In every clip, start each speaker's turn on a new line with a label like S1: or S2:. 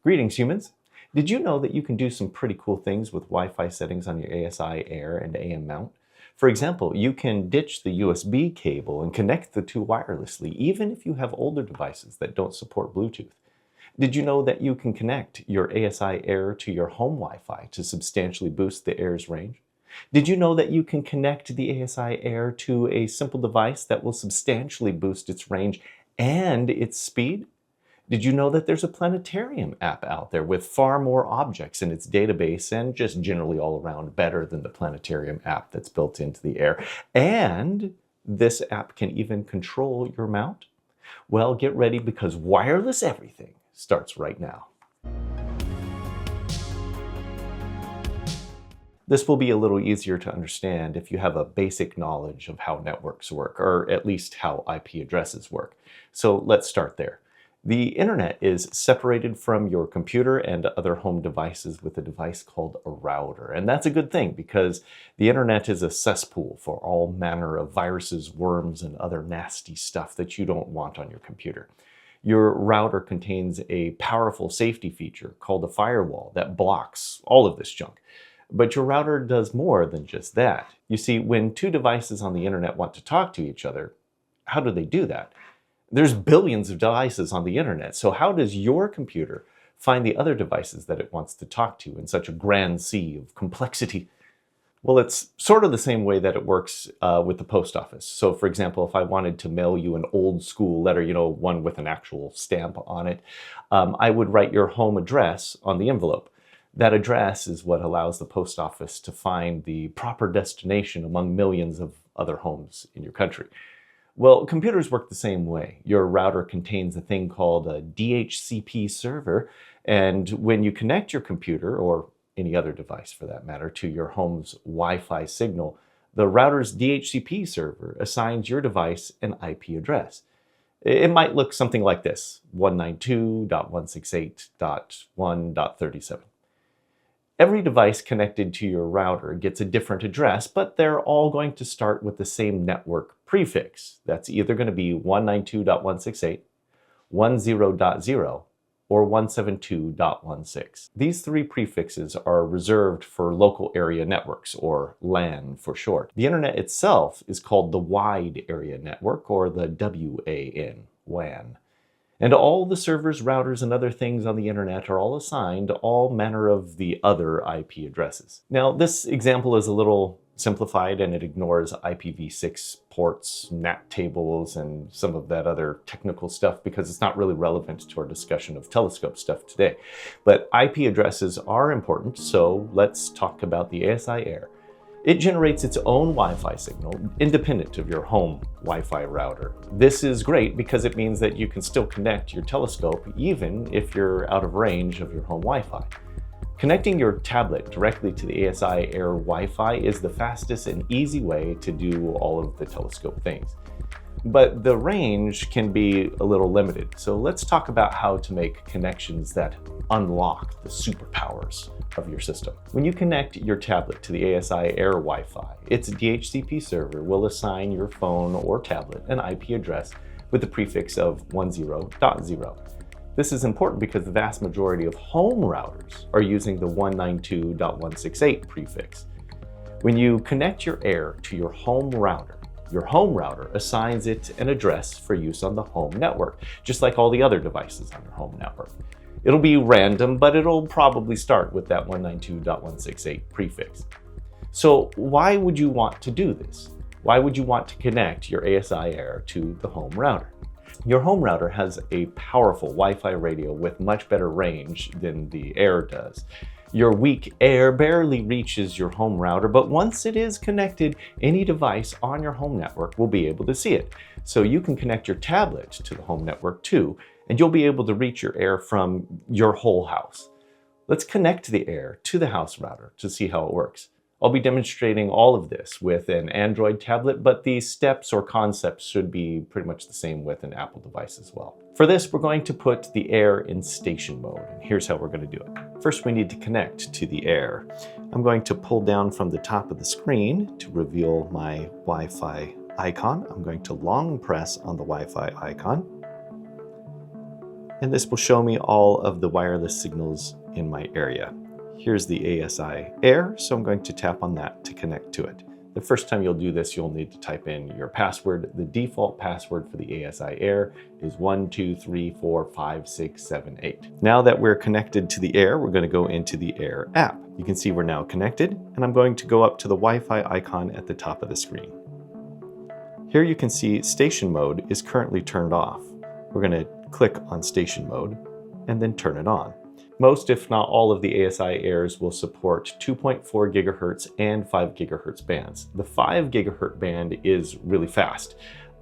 S1: Greetings, humans. Did you know that you can do some pretty cool things with Wi-Fi settings on your ASI Air and AM mount? For example, you can ditch the USB cable and connect the two wirelessly, even if you have older devices that don't support Bluetooth. Did you know that you can connect your ASI Air to your home Wi-Fi to substantially boost the Air's range? Did you know that you can connect the ASI Air to a simple device that will substantially boost its range and its speed? Did you know that there's a planetarium app out there with far more objects in its database and just generally all around better than the planetarium app that's built into the Air? And this app can even control your mount? Well, get ready because wireless everything starts right now. This will be a little easier to understand if you have a basic knowledge of how networks work, or at least how IP addresses work. So let's start there. The internet is separated from your computer and other home devices with a device called a router. And that's a good thing because the internet is a cesspool for all manner of viruses, worms, and other nasty stuff that you don't want on your computer. Your router contains a powerful safety feature called a firewall that blocks all of this junk. But your router does more than just that. You see, when two devices on the internet want to talk to each other, how do they do that? There's billions of devices on the internet, so how does your computer find the other devices that it wants to talk to in such a grand sea of complexity? Well, it's sort of the same way that it works with the post office. So for example, if I wanted to mail you an old school letter, one with an actual stamp on it, I would write your home address on the envelope. That address is what allows the post office to find the proper destination among millions of other homes in your country. Well, computers work the same way. Your router contains a thing called a DHCP server, and when you connect your computer, or any other device for that matter, to your home's Wi-Fi signal, the router's DHCP server assigns your device an IP address. It might look something like this: 192.168.1.37. Every device connected to your router gets a different address, but they're all going to start with the same network prefix. That's either going to be 192.168, 10.0, or 172.16. These three prefixes are reserved for local area networks, or LAN for short. The internet itself is called the Wide Area Network, or the WAN. And all the servers, routers, and other things on the internet are all assigned all manner of the other IP addresses. Now, this example is a little simplified and it ignores IPv6 ports, NAT tables, and some of that other technical stuff because it's not really relevant to our discussion of telescope stuff today. But IP addresses are important, so let's talk about the ASI Air. It generates its own Wi-Fi signal independent of your home Wi-Fi router. This is great because it means that you can still connect your telescope even if you're out of range of your home Wi-Fi. Connecting your tablet directly to the ASI Air Wi-Fi is the fastest and easy way to do all of the telescope things. But the range can be a little limited, so let's talk about how to make connections that unlock the superpowers of your system. When you connect your tablet to the ASI Air Wi-Fi, its DHCP server will assign your phone or tablet an IP address with the prefix of 10.0. This is important because the vast majority of home routers are using the 192.168 prefix. When you connect your Air to your home router assigns it an address for use on the home network, just like all the other devices on your home network. It'll be random, but it'll probably start with that 192.168 prefix. So why would you want to do this? Why would you want to connect your ASI Air to the home router? Your home router has a powerful Wi-Fi radio with much better range than the Air does. Your weak Air barely reaches your home router, but once it is connected, any device on your home network will be able to see it. So you can connect your tablet to the home network too, and you'll be able to reach your Air from your whole house. Let's connect the Air to the house router to see how it works. I'll be demonstrating all of this with an Android tablet, but the steps or concepts should be pretty much the same with an Apple device as well. For this, we're going to put the Air in station mode, and here's how we're going to do it. First, we need to connect to the Air. I'm going to pull down from the top of the screen to reveal my Wi-Fi icon. I'm going to long press on the Wi-Fi icon. and this will show me all of the wireless signals in my area. Here's the ASI Air, so I'm going to tap on that to connect to it. The first time you'll do this, you'll need to type in your password. The default password for the ASI Air is 12345678. Now that we're connected to the Air, we're going to go into the Air app. You can see we're now connected, and I'm going to go up to the Wi-Fi icon at the top of the screen. Here you can see station mode is currently turned off. We're going to click on station mode and then turn it on. Most, if not all, of the ASI Airs will support 2.4 gigahertz and 5 gigahertz bands. The 5 gigahertz band is really fast.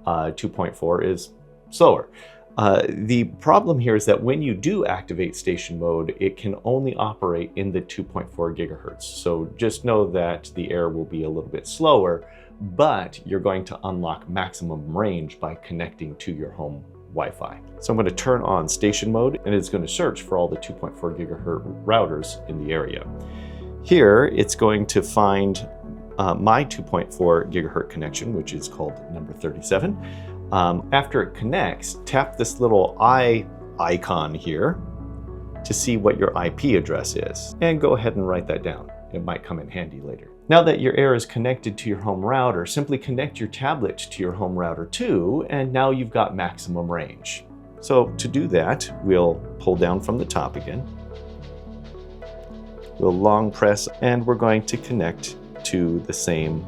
S1: 2.4 is slower. The problem here is that when you do activate station mode, it can only operate in the 2.4 gigahertz. So just know that the Air will be a little bit slower, but you're going to unlock maximum range by connecting to your home Wi-Fi. So I'm going to turn on station mode, and it's going to search for all the 2.4 gigahertz routers in the area. Here, it's going to find my 2.4 gigahertz connection, which is called number 37. After it connects, tap this little eye icon here to see what your IP address is, and go ahead and write that down. It might come in handy later. Now that your Air is connected to your home router, simply connect your tablet to your home router too, and now you've got maximum range. So to do that, we'll pull down from the top again. We'll long press, and we're going to connect to the same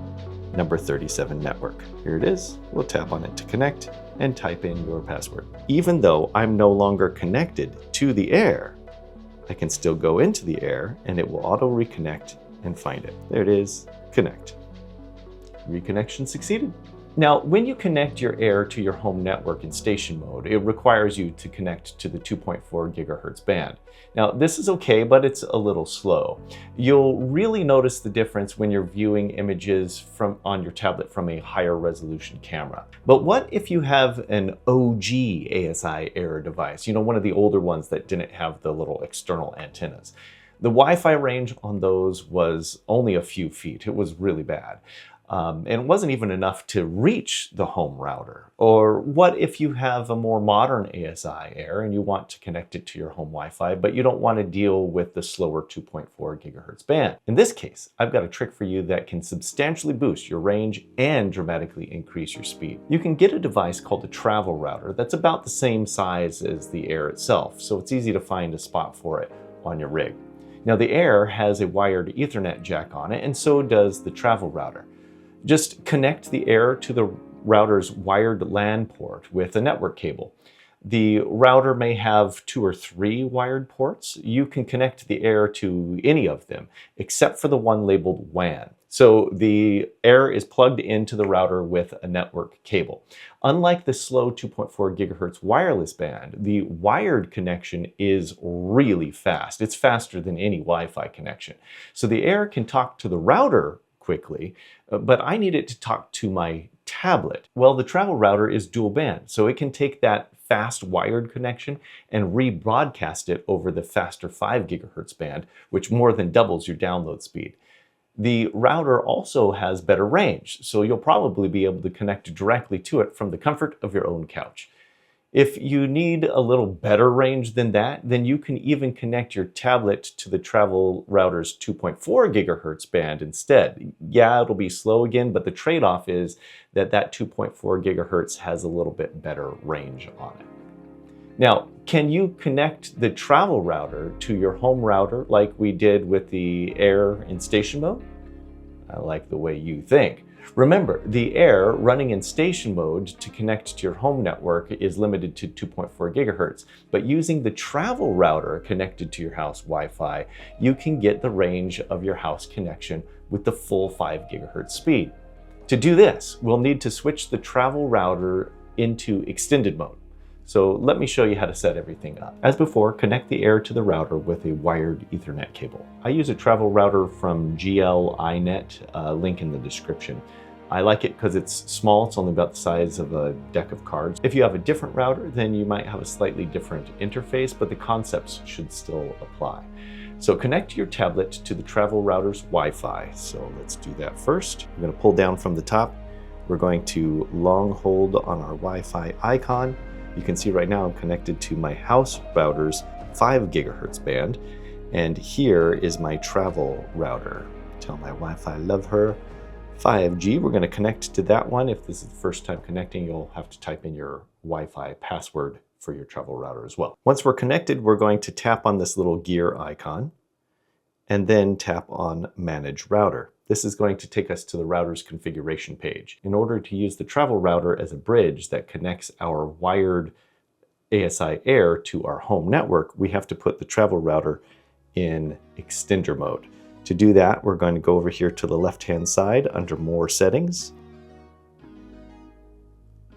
S1: number 37 network. Here it is. We'll tap on it to connect and type in your password. Even though I'm no longer connected to the Air, I can still go into the Air and it will auto reconnect and find it. There it is, connect. Reconnection succeeded. Now, when you connect your Air to your home network in station mode, it requires you to connect to the 2.4 gigahertz band. Now, this is okay, but it's a little slow. You'll really notice the difference when you're viewing images on your tablet from a higher resolution camera. But what if you have an OG ASI Air device? You know, one of the older ones that didn't have the little external antennas. The Wi-Fi range on those was only a few feet. It was really bad. And it wasn't even enough to reach the home router. Or what if you have a more modern ASI Air and you want to connect it to your home Wi-Fi, but you don't want to deal with the slower 2.4 gigahertz band? In this case, I've got a trick for you that can substantially boost your range and dramatically increase your speed. You can get a device called a travel router that's about the same size as the Air itself, so it's easy to find a spot for it on your rig. Now, the Air has a wired Ethernet jack on it, and so does the travel router. Just connect the Air to the router's wired LAN port with a network cable. The router may have 2 or 3 wired ports. You can connect the Air to any of them, except for the one labeled WAN. So the Air is plugged into the router with a network cable. Unlike the slow 2.4 gigahertz wireless band, the wired connection is really fast. It's faster than any Wi-Fi connection. So the Air can talk to the router quickly, but I need it to talk to my tablet. Well, the travel router is dual band, so it can take that fast wired connection and rebroadcast it over the faster 5 gigahertz band, which more than doubles your download speed. The router also has better range, so you'll probably be able to connect directly to it from the comfort of your own couch. If you need a little better range than that, then you can even connect your tablet to the travel router's 2.4 gigahertz band instead. Yeah, it'll be slow again, but the trade-off is that 2.4 gigahertz has a little bit better range on it. Now, can you connect the travel router to your home router like we did with the Air in station mode? I like the way you think. Remember, the Air running in station mode to connect to your home network is limited to 2.4 gigahertz, but using the travel router connected to your house Wi-Fi, you can get the range of your house connection with the full 5 gigahertz speed. To do this, we'll need to switch the travel router into extended mode. So let me show you how to set everything up. As before, connect the Air to the router with a wired Ethernet cable. I use a travel router from GL-iNet, link in the description. I like it because it's small, it's only about the size of a deck of cards. If you have a different router, then you might have a slightly different interface, but the concepts should still apply. So connect your tablet to the travel router's Wi-Fi. So let's do that first. I'm going to pull down from the top. We're going to long hold on our Wi-Fi icon. You can see right now I'm connected to my house router's 5 gigahertz band, and here is my travel router. Tell my Wi-Fi love her. 5G, we're going to connect to that one. If this is the first time connecting, you'll have to type in your Wi-Fi password for your travel router as well. Once we're connected, we're going to tap on this little gear icon and then tap on Manage Router. This is going to take us to the router's configuration page. In order to use the travel router as a bridge that connects our wired ASI Air to our home network, we have to put the travel router in extender mode. To do that, we're going to go over here to the left-hand side under More Settings,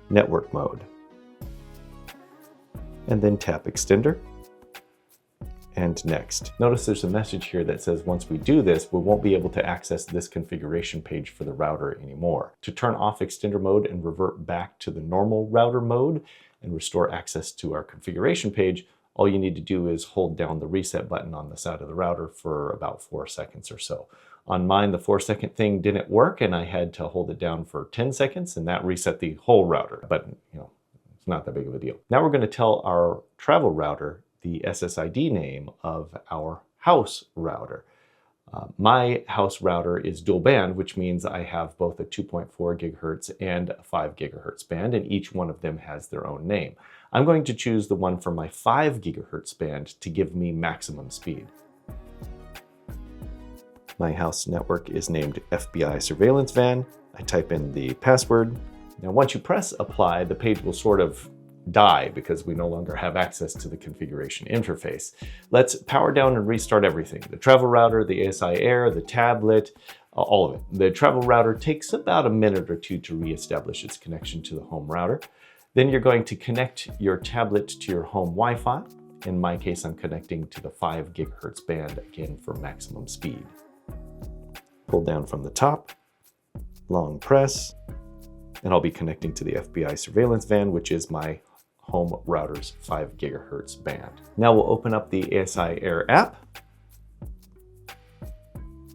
S1: Network Mode, and then tap Extender, and Next. Notice there's a message here that says once we do this, we won't be able to access this configuration page for the router anymore. To turn off extender mode and revert back to the normal router mode and restore access to our configuration page, all you need to do is hold down the reset button on the side of the router for about 4 seconds or so. On mine, the 4-second thing didn't work, and I had to hold it down for 10 seconds, and that reset the whole router. But it's not that big of a deal. Now we're going to tell our travel router the SSID name of our house router. My house router is dual band, which means I have both a 2.4 gigahertz and a 5 gigahertz band, and each one of them has their own name. I'm going to choose the one for my 5 gigahertz band to give me maximum speed. My house network is named FBI Surveillance Van. I type in the password. Now, once you press apply, the page will sort of die because we no longer have access to the configuration interface. Let's power down and restart everything. The travel router, the ASI Air, the tablet, all of it. The travel router takes about a minute or two to reestablish its connection to the home router. Then you're going to connect your tablet to your home Wi-Fi. In my case, I'm connecting to the 5 gigahertz band again for maximum speed. Pull down from the top, long press, and I'll be connecting to the FBI Surveillance Van, which is my home router's 5 gigahertz band. Now we'll open up the ASI Air app.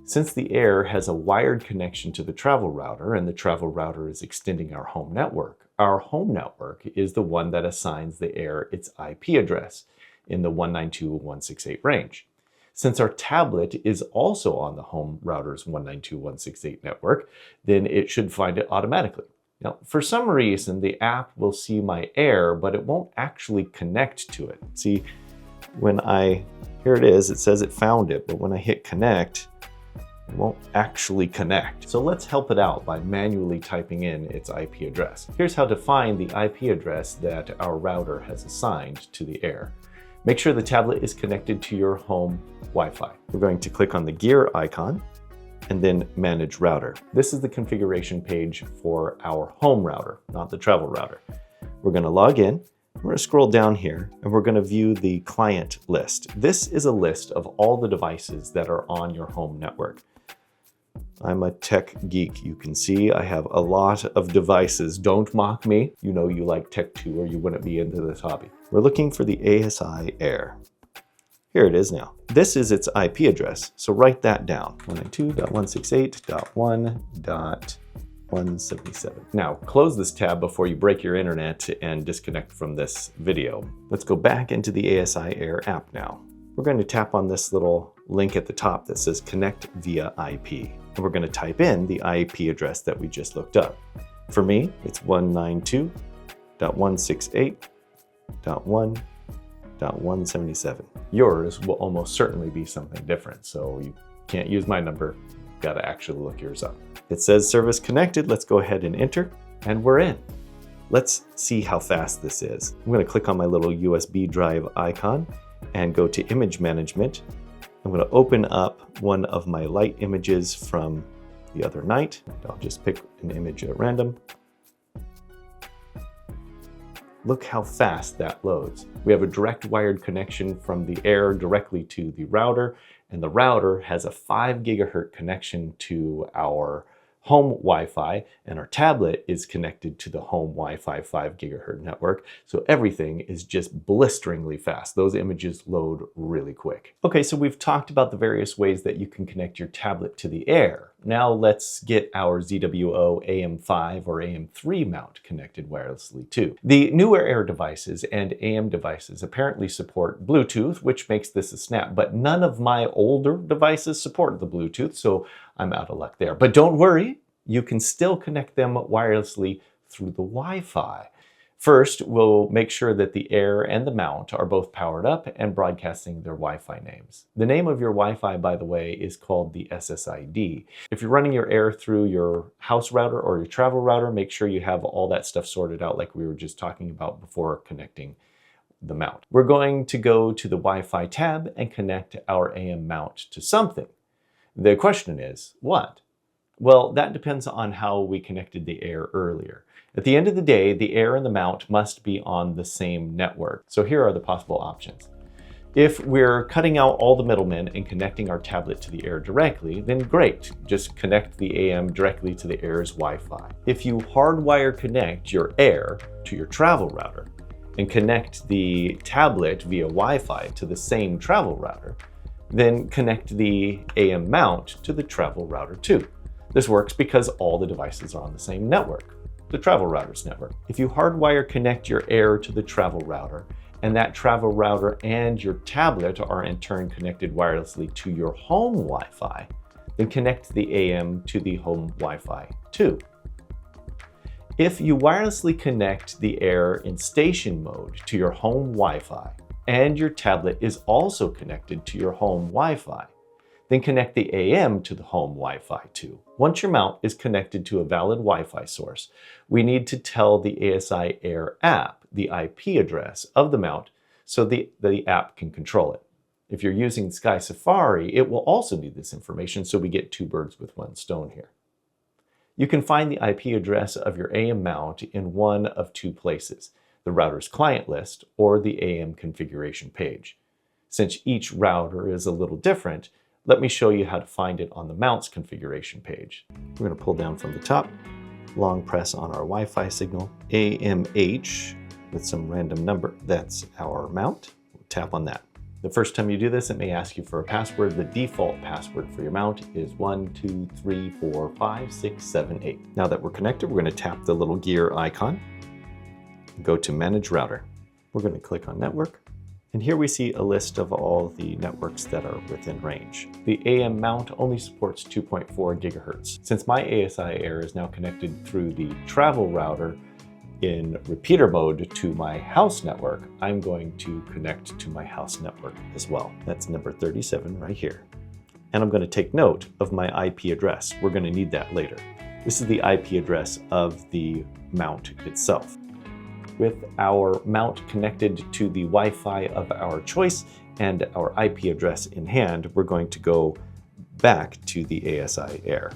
S1: Since the Air has a wired connection to the travel router and the travel router is extending our home network is the one that assigns the Air its IP address in the 192.168 range. Since our tablet is also on the home router's 192.168 network, then it should find it automatically. Now, for some reason, the app will see my Air, but it won't actually connect to it. See, here it is, it says it found it, but when I hit connect, it won't actually connect. So let's help it out by manually typing in its IP address. Here's how to find the IP address that our router has assigned to the Air. Make sure the tablet is connected to your home Wi-Fi. We're going to click on the gear icon and then Manage Router. This is the configuration page for our home router, not the travel router. We're going to log in. We're going to scroll down here and we're going to view the client list. This is a list of all the devices that are on your home network. I'm a tech geek. You can see I have a lot of devices. Don't mock me. You know you like tech too, or you wouldn't be into this hobby. We're looking for the ASI Air. Here it is now. This is its IP address, so write that down. 192.168.1.177. Now, close this tab before you break your internet and disconnect from this video. Let's go back into the ASI Air app now. We're going to tap on this little link at the top that says Connect via IP. And we're going to type in the IP address that we just looked up. For me, it's 192.168.1.177. Yours will almost certainly be something different, so you can't use my number. You've got to actually look yours up. It says service connected. Let's go ahead and enter, and we're in. Let's see how fast this is. I'm going to click on my little USB drive icon and go to image management. I'm going to open up one of my light images from the other night. I'll just pick an image at random. Look how fast that loads. We have a direct wired connection from the Air directly to the router, and the router has a 5 gigahertz connection to our home Wi-Fi, and our tablet is connected to the home Wi-Fi 5 gigahertz network. So everything is just blisteringly fast. Those images load really quick. Okay, so we've talked about the various ways that you can connect your tablet to the Air. Now let's get our ZWO AM5 or AM3 mount connected wirelessly too. The newer Air devices and AM devices apparently support Bluetooth, which makes this a snap, but none of my older devices support the Bluetooth, so I'm out of luck there. But don't worry, you can still connect them wirelessly through the Wi-Fi. First, we'll make sure that the Air and the mount are both powered up and broadcasting their Wi-Fi names. The name of your Wi-Fi, by the way, is called the SSID. If you're running your Air through your house router or your travel router, make sure you have all that stuff sorted out like we were just talking about before connecting the mount. We're going to go to the Wi-Fi tab and connect our AM mount to something. The question is, what? Well, that depends on how we connected the Air earlier. At the end of the day, the Air and the mount must be on the same network. So here are the possible options. If we're cutting out all the middlemen and connecting our tablet to the Air directly, then great, just connect the AM directly to the Air's Wi-Fi. If you hardwire connect your Air to your travel router and connect the tablet via Wi-Fi to the same travel router, then connect the AM mount to the travel router too. This works because all the devices are on the same network, the travel router's network. If you hardwire connect your Air to the travel router, and that travel router and your tablet are in turn connected wirelessly to your home Wi-Fi, then connect the AM to the home Wi-Fi too. If you wirelessly connect the Air in station mode to your home Wi-Fi, and your tablet is also connected to your home Wi-Fi, then connect the AM to the home Wi-Fi too. Once your mount is connected to a valid Wi-Fi source, we need to tell the ASI Air app the IP address of the mount so the app can control it. If you're using Sky Safari, it will also need this information, so we get two birds with one stone here. You can find the IP address of your AM mount in one of two places, the router's client list or the AM configuration page. Since each router is a little different, let me show you how to find it on the mount's configuration page. We're going to pull down from the top, long press on our Wi-Fi signal, AMH with some random number. That's our mount. We'll tap on that. The first time you do this, it may ask you for a password. The default password for your mount is 1, 2, 3, 4, 5, 6, 7, 8. Now that we're connected, we're going to tap the little gear icon, go to Manage Router. We're going to click on Network. And here we see a list of all the networks that are within range. The AM mount only supports 2.4 gigahertz. Since my ASI Air is now connected through the travel router in repeater mode to my house network, I'm going to connect to my house network as well. That's number 37 right here. And I'm going to take note of my IP address. We're going to need that later. This is the IP address of the mount itself. With our mount connected to the Wi-Fi of our choice and our IP address in hand, we're going to go back to the ASI Air.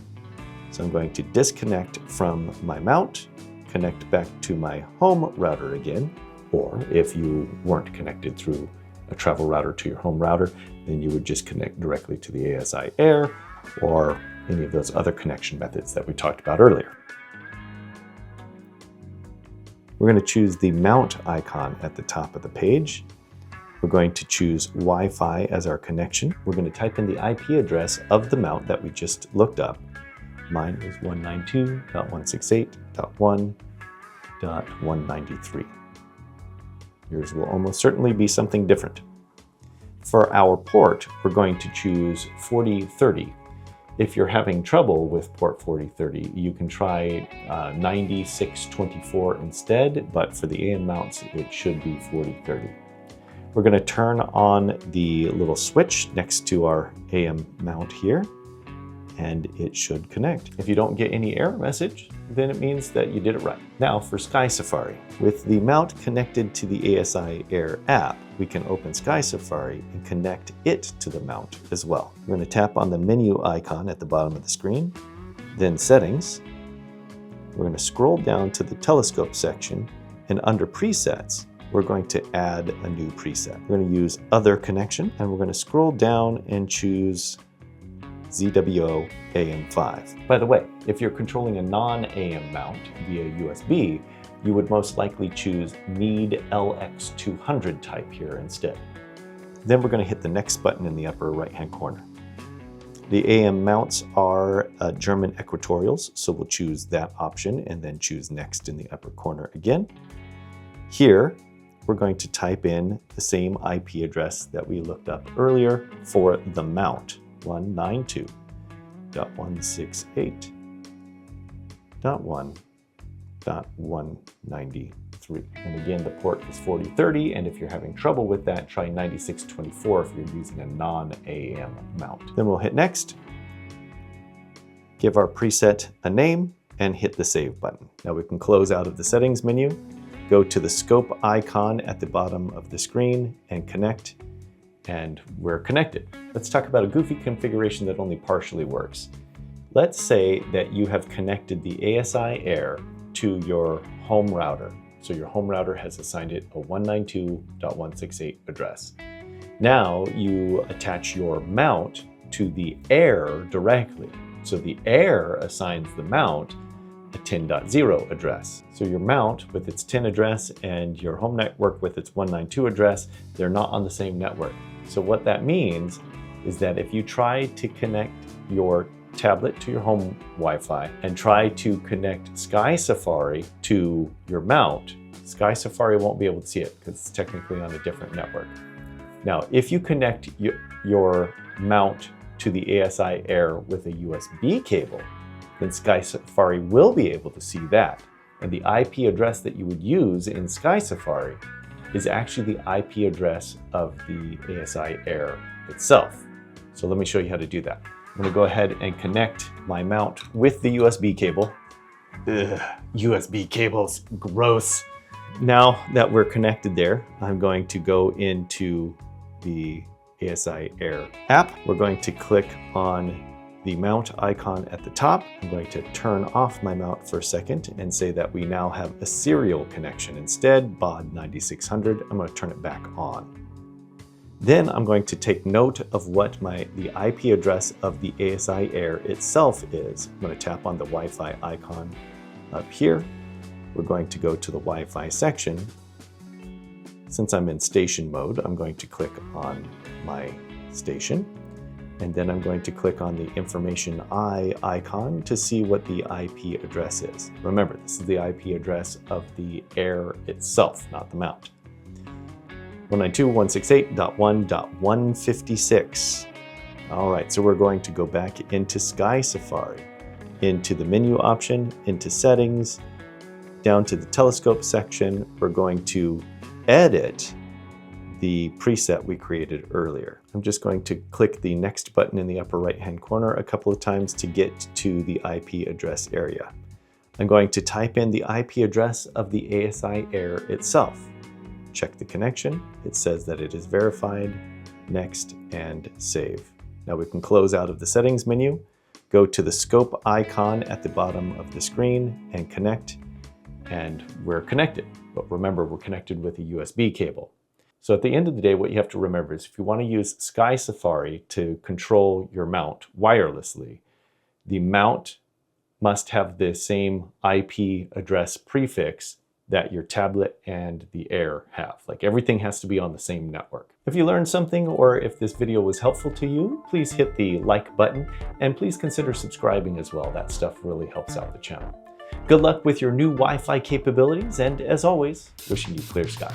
S1: So I'm going to disconnect from my mount, connect back to my home router again, or if you weren't connected through a travel router to your home router, then you would just connect directly to the ASI Air or any of those other connection methods that we talked about earlier. We're going to choose the mount icon at the top of the page. We're going to choose Wi-Fi as our connection. We're going to type in the IP address of the mount that we just looked up. Mine is 192.168.1.193. Yours will almost certainly be something different. For our port, we're going to choose 4030. If you're having trouble with port 4030, you can try 9624 instead, but for the AM mounts, it should be 4030. We're going to turn on the little switch next to our AM mount here, and it should connect. If you don't get any error message, then it means that you did it right. Now for Sky Safari. With the mount connected to the ASI Air app, we can open Sky Safari and connect it to the mount as well. We're going to tap on the menu icon at the bottom of the screen, then Settings. We're going to scroll down to the telescope section, and under Presets, we're going to add a new preset. We're going to use Other Connection, and we're going to scroll down and choose ZWO AM5. By the way, if you're controlling a non-AM mount via USB, you would most likely choose Need LX200 type here instead. Then we're going to hit the next button in the upper right-hand corner. The AM mounts are German equatorials, so we'll choose that option and then choose next in the upper corner again. Here, we're going to type in the same IP address that we looked up earlier for the mount, 192.168.1.193. And again, the port is 4030, and if you're having trouble with that, try 9624 if you're using a non-AM mount. Then we'll hit next, give our preset a name, and hit the save button. Now we can close out of the settings menu, go to the scope icon at the bottom of the screen and connect, and we're connected. Let's talk about a goofy configuration that only partially works. Let's say that you have connected the ASI Air to your home router. So your home router has assigned it a 192.168 address. Now you attach your mount to the Air directly. So the Air assigns the mount a 10.0 address. So your mount with its 10 address and your home network with its 192 address, they're not on the same network. So what that means is that if you try to connect your tablet to your home Wi-Fi and try to connect Sky Safari to your mount, Sky Safari won't be able to see it because it's technically on a different network. Now, if you connect your mount to the ASI Air with a USB cable, then Sky Safari will be able to see that. And the IP address that you would use in Sky Safari is actually the IP address of the ASI Air itself. So let me show you how to do that. I'm gonna go ahead and connect my mount with the USB cable. Ugh, USB cables, gross. Now that we're connected there, I'm going to go into the ASI Air app. We're going to click on the mount icon at the top. I'm going to turn off my mount for a second and say that we now have a serial connection instead, baud 9600. I'm going to turn it back on. Then I'm going to take note of what the IP address of the ASI Air itself is. I'm going to tap on the Wi-Fi icon up here. We're going to go to the Wi-Fi section. Since I'm in station mode, I'm going to click on my station. And then I'm going to click on the information icon to see what the IP address is. Remember, this is the IP address of the Air itself, not the mount. 192.168.1.156. All right, so we're going to go back into Sky Safari, into the menu option, into settings, down to the telescope section. We're going to edit the preset we created earlier. I'm just going to click the next button in the upper right-hand corner a couple of times to get to the IP address area. I'm going to type in the IP address of the ASI Air itself. Check the connection. It says that it is verified. Next and save. Now we can close out of the settings menu, go to the scope icon at the bottom of the screen and connect, and we're connected. But remember, we're connected with a USB cable. So at the end of the day, what you have to remember is if you want to use Sky Safari to control your mount wirelessly, the mount must have the same IP address prefix that your tablet and the Air have. Like everything has to be on the same network. If you learned something or if this video was helpful to you, please hit the like button and please consider subscribing as well. That stuff really helps out the channel. Good luck with your new Wi-Fi capabilities and as always, wishing you clear skies.